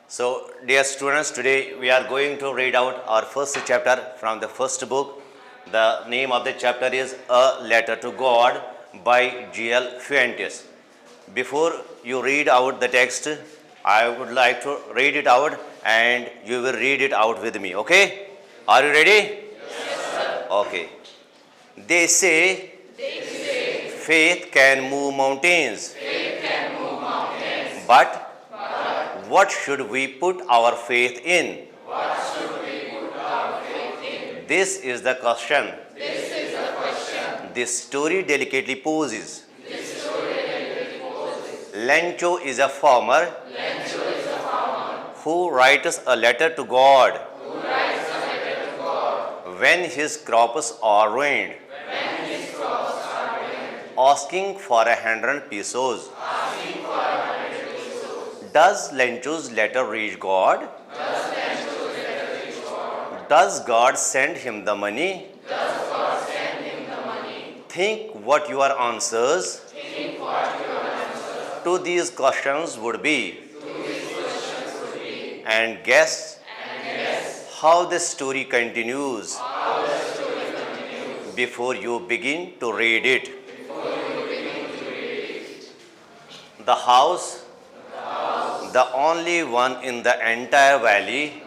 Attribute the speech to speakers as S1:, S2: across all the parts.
S1: So, dear students, today we are going to read out our first chapter from the first book. The name of the chapter is A Letter to God by G.L. Fuentes. Before you read out the text, I would like to read it out and you will read it out with me, okay? Are you ready?
S2: Yes, sir.
S1: Okay. They say faith can move mountains.
S2: Faith can move mountains.
S1: But what should we put our faith in?
S2: What should we put our faith in?
S1: This is the question
S2: This is the question
S1: this story delicately poses.
S2: this story delicately poses.
S1: Lencho is a farmer
S2: Lencho is a farmer
S1: who writes a letter to God
S2: who writes a letter to God
S1: when his crops are ruined,
S2: when his crops are ruined,
S1: asking for 100 pesos.
S2: asking for 100 pesos.
S1: Does Lencho's letter reach God?
S2: Does Lencho's letter reach God?
S1: Does God send him the money?
S2: Does God send him the money?
S1: Think what your answers
S2: Think what your answer
S1: to these questions would be,
S2: to these questions would be,
S1: and guess
S2: and guess
S1: how the story continues
S2: how the story continues
S1: before you begin to read it.
S2: before you begin to read it.
S1: The house, the only one in the entire valley,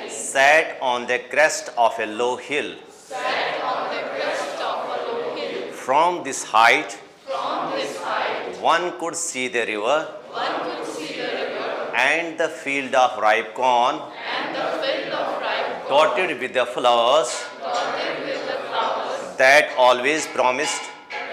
S1: sat on the crest of a low hill.
S2: Sat on the crest of a low hill.
S1: From this height,
S2: From this height,
S1: one could see the river
S2: one could see the river
S1: and the field of ripe corn,
S2: and the field of ripe corn
S1: dotted with the flowers
S2: dotted with the flowers
S1: that always promised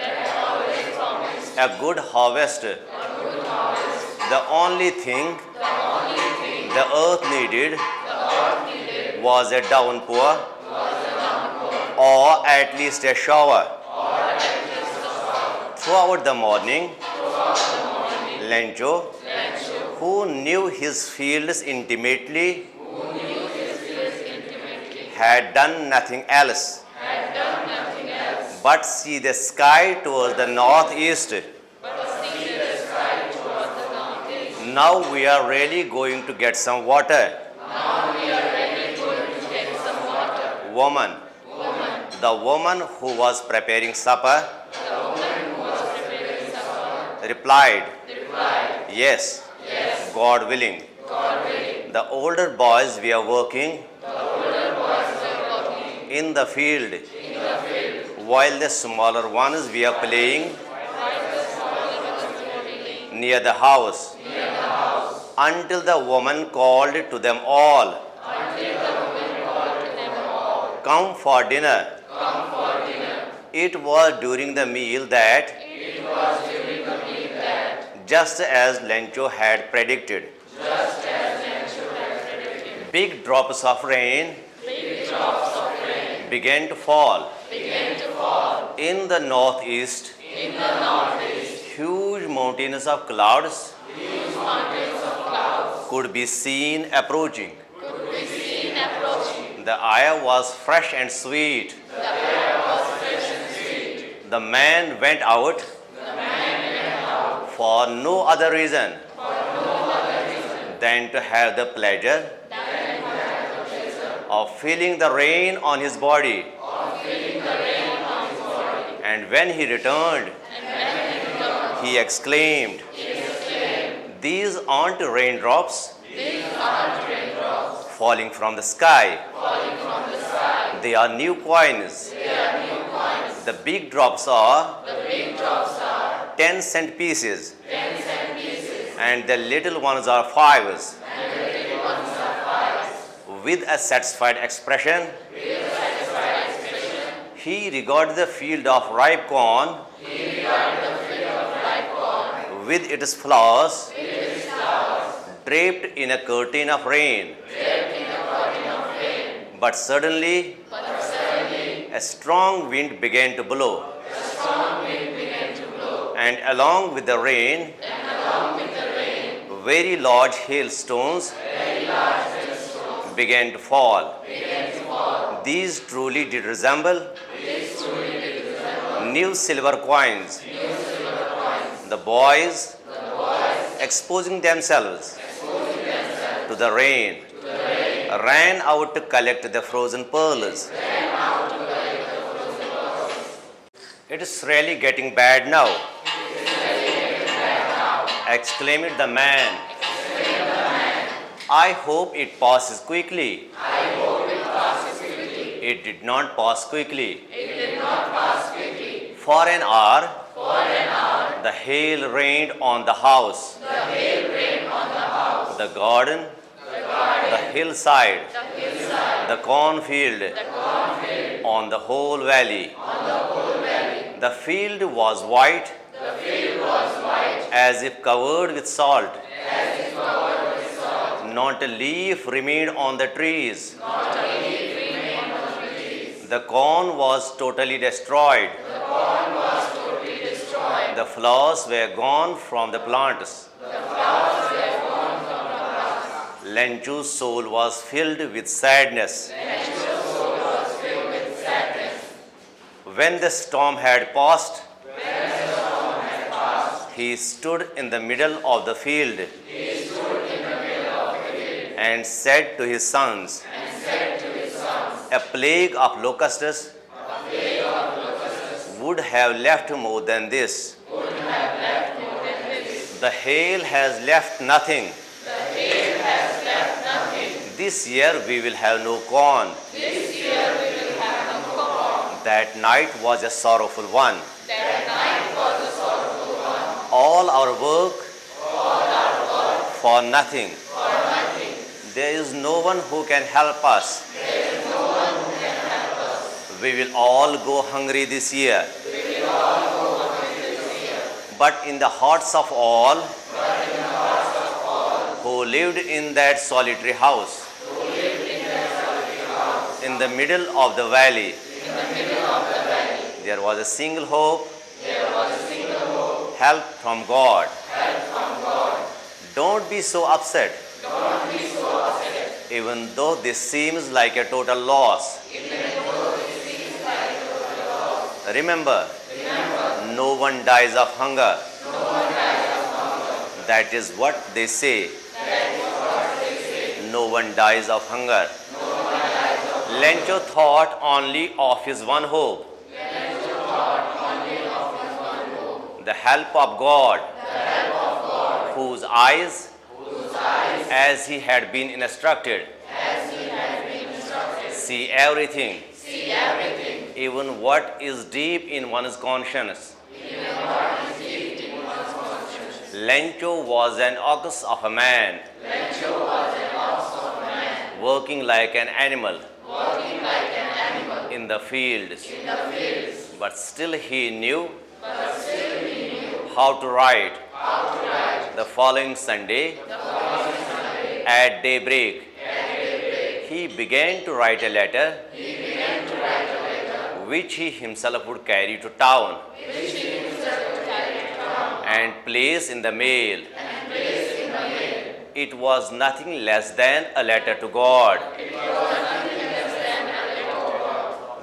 S2: that always promised
S1: a good harvest.
S2: a good harvest.
S1: The only thing
S2: The only thing
S1: the earth needed
S2: the earth needed
S1: was a downpour,
S2: was a downpour,
S1: or at least a shower.
S2: or at least a shower.
S1: Throughout the morning,
S2: Throughout the morning,
S1: Lencho,
S2: Lencho,
S1: who knew his fields intimately,
S2: who knew his fields intimately,
S1: had done nothing else
S2: had done nothing else
S1: but see the sky towards the northeast.
S2: but see the sky towards the northeast.
S1: Now we are really going to get some water.
S2: Now we are really going to get some water.
S1: Woman,
S2: Woman,
S1: the woman who was preparing supper,
S2: the woman who was preparing supper,
S1: replied,
S2: replied,
S1: Yes,
S2: Yes,
S1: God willing.
S2: God willing.
S1: The older boys were working
S2: The older boys were working
S1: in the field,
S2: in the field,
S1: while the smaller ones were playing
S2: while the smaller ones were playing
S1: near the house,
S2: near the house,
S1: until the woman called to them all,
S2: until the woman called to them all,
S1: Come for dinner.
S2: come for dinner.
S1: It was during the meal that,
S2: It was during the meal that,
S1: just as Lencho had predicted,
S2: just as Lencho had predicted,
S1: big drops of rain
S2: big drops of rain
S1: began to fall.
S2: began to fall.
S1: In the northeast,
S2: In the northeast,
S1: huge mountains of clouds
S2: huge mountains of clouds
S1: could be seen approaching.
S2: could be seen approaching.
S1: The air was fresh and sweet.
S2: The air was fresh and sweet.
S1: The man went out
S2: The man went out
S1: for no other reason
S2: for no other reason
S1: than to have the pleasure
S2: than to have the pleasure
S1: of feeling the rain on his body.
S2: of feeling the rain on his body.
S1: And when he returned,
S2: And when he returned,
S1: he exclaimed,
S2: he exclaimed,
S1: These aren't raindrops
S2: These aren't raindrops
S1: falling from the sky.
S2: falling from the sky.
S1: They are new coins.
S2: They are new coins.
S1: The big drops are
S2: The big drops are
S1: 10-cent pieces,
S2: 10-cent pieces,
S1: and the little ones are 5s.
S2: and the little ones are 5s.
S1: With a satisfied expression,
S2: With a satisfied expression,
S1: he regarded the field of ripe corn
S2: he regarded the field of ripe corn
S1: with its flowers
S2: with its flowers,
S1: draped in a curtain of rain.
S2: draped in a curtain of rain.
S1: But suddenly,
S2: But suddenly,
S1: a strong wind began to blow,
S2: a strong wind began to blow,
S1: and along with the rain,
S2: and along with the rain,
S1: very large hailstones
S2: very large hailstones
S1: began to fall.
S2: began to fall.
S1: These truly did resemble
S2: This truly did resemble
S1: new silver coins.
S2: new silver coins.
S1: The boys
S2: The boys
S1: exposing themselves to the rain, ran out to collect the frozen pearls. It is really getting bad now, exclaimed the man. I hope it passes quickly. It did not pass quickly. For an hour, the hail rained on the house, the garden, the hillside, the cornfield, on the whole valley. The field was white, as if covered with salt. Not a leaf remained on the trees. The corn was totally destroyed. The flowers were gone from the plants. Lencho's soul was filled with sadness. When the storm had passed, he stood in the middle of the field and said to his sons, a plague of locusts would have left more than this. The hail has left nothing. This year we will have no corn. That night was a sorrowful one. All our work for nothing. There is no one who can help us. We will all go hungry this year. But in the hearts of all who lived in that solitary house, in the middle of the valley, there was a single hope, help from God. Don't be so upset. Even though this seems like a total loss. Remember, no one dies of hunger. That is what they say. No one dies of hunger. Lencho thought only of his one hope. The help of God, whose eyes, as he had been instructed, see everything, even what is deep in one's conscience. Lencho was an ox of a man, working like an animal in the fields. But still he knew how to write. The following Sunday, at daybreak, he began to write a letter which he himself would carry to town and place in the mail. It was nothing less than a letter to God.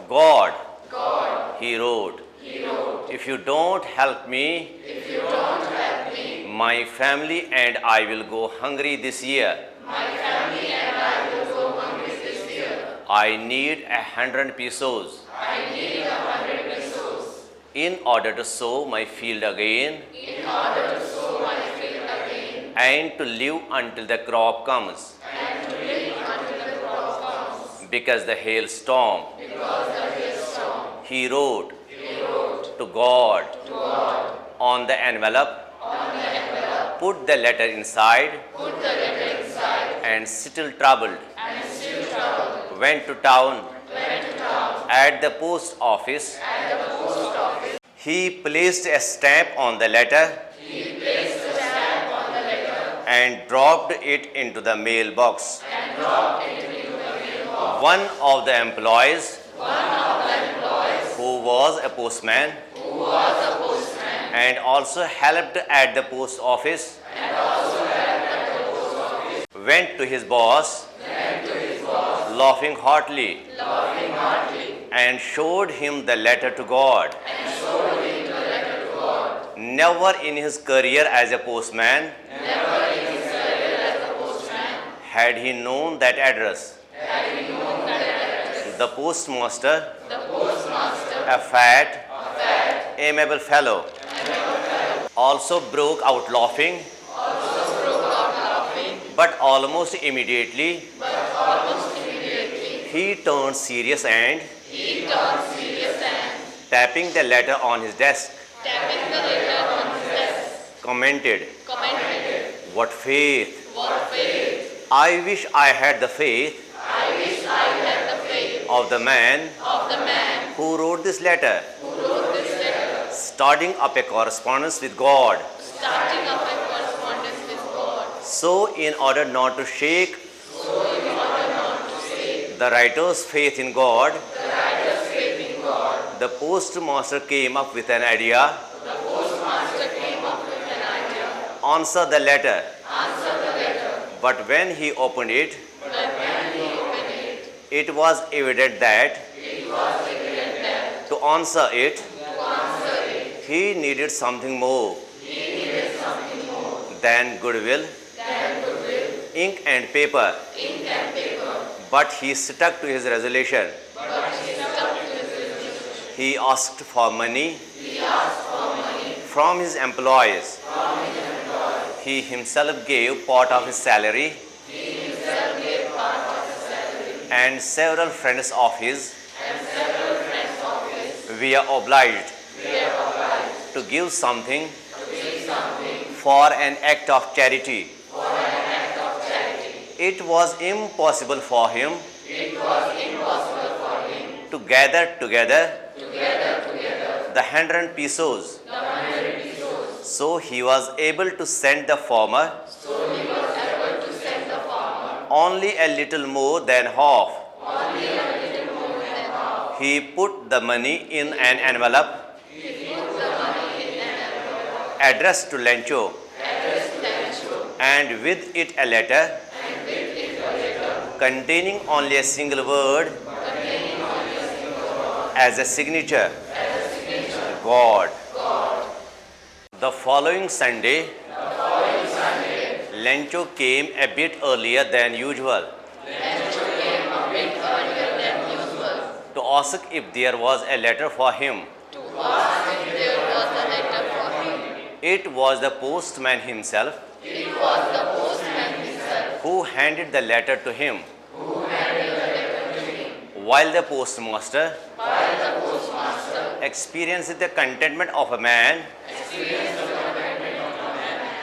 S1: God, he wrote, if you don't help me, my family and I will go hungry this year. I need 100 pesos in order to sow my field again and to live until the crop comes. Because the hailstorm, he wrote to God on the envelope, put the letter inside, and still troubled, went to town. At the post office, he placed a stamp on the letter and dropped it into the mailbox. One of the employees, who was a postman, and also helped at the post office, went to his boss, laughing heartily, and showed him the letter to God. Never in his career as a postman
S2: Never in his career as a postman
S1: had he known that address.
S2: had he known that address.
S1: The postmaster,
S2: The postmaster,
S1: a fat, amiable fellow, also broke out laughing,
S2: broke out laughing,
S1: but almost immediately he turned serious and,
S2: he turned serious and,
S1: tapping the letter on his desk,
S2: tapping the letter on his desk,
S1: commented,
S2: commented,
S1: "What faith!
S2: "What faith!
S1: I wish I had the faith
S2: I wish I had the faith
S1: of the man
S2: of the man
S1: who wrote this letter,
S2: who wrote this letter,
S1: starting up a correspondence with God."
S2: starting up a correspondence with God.
S1: So, in order not to shake the writer's faith in God, the postmaster came up with an idea.
S2: Postmaster came up with an idea.
S1: Answer the letter. But when he opened it, it was evident that to answer it, he needed something more than goodwill, ink and paper. But he stuck to his resolution. He asked for money from his employees. He himself gave part of his salary, and several friends of his were obliged to give something for an act of charity. It was impossible for him to gather together the 100 pesos. So he was able to send the farmer only a little more than half. He put the money in an envelope addressed to Lencho, and with it a letter containing only a single word as a signature: God. The following Sunday, Lencho came a bit earlier than usual to ask if there was a letter for him.
S2: There was a letter for him.
S1: It was the postman himself
S2: It was the postman himself
S1: who handed the letter to him. While the postmaster experienced the contentment of a man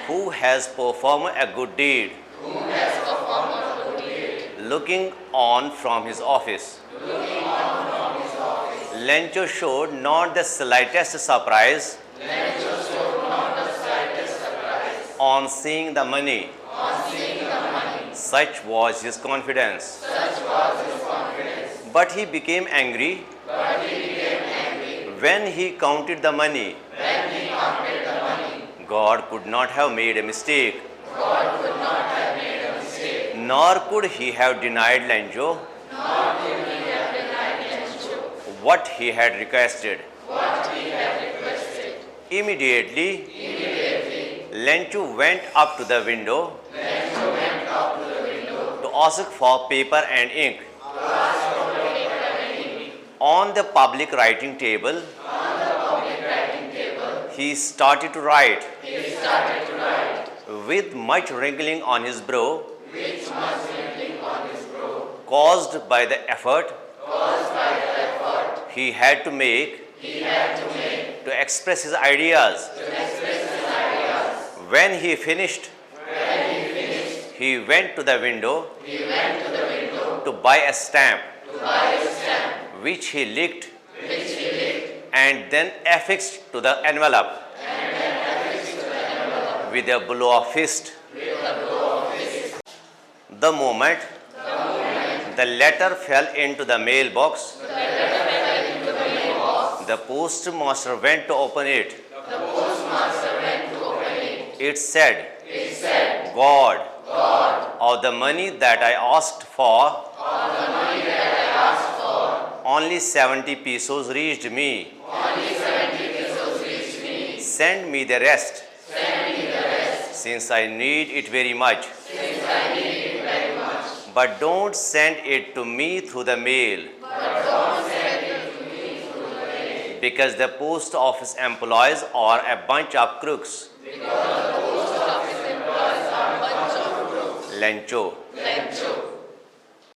S1: who has performed a good deed, looking on from his office. Lencho showed not the slightest surprise on seeing the money. Such was his confidence. But he became angry when he counted the money. God could not have made a mistake. Nor could he have denied Lencho what he had requested. Immediately, Lencho went up to the window to ask for paper and ink. On the public writing table, he started to write. With much wrinkling on his brow, caused by the effort he had to make to express his ideas. When he finished, he went to the window to buy a stamp, which he licked and then affixed to the envelope with a blow of fist. The moment the letter fell into the mailbox, the postmaster went to open it. It said, God, of the money that I asked for, only 70 pesos reached me. send me the rest, since I need it very much. But don't send it to me through the mail, because the post office employees are a bunch of crooks. Lencho.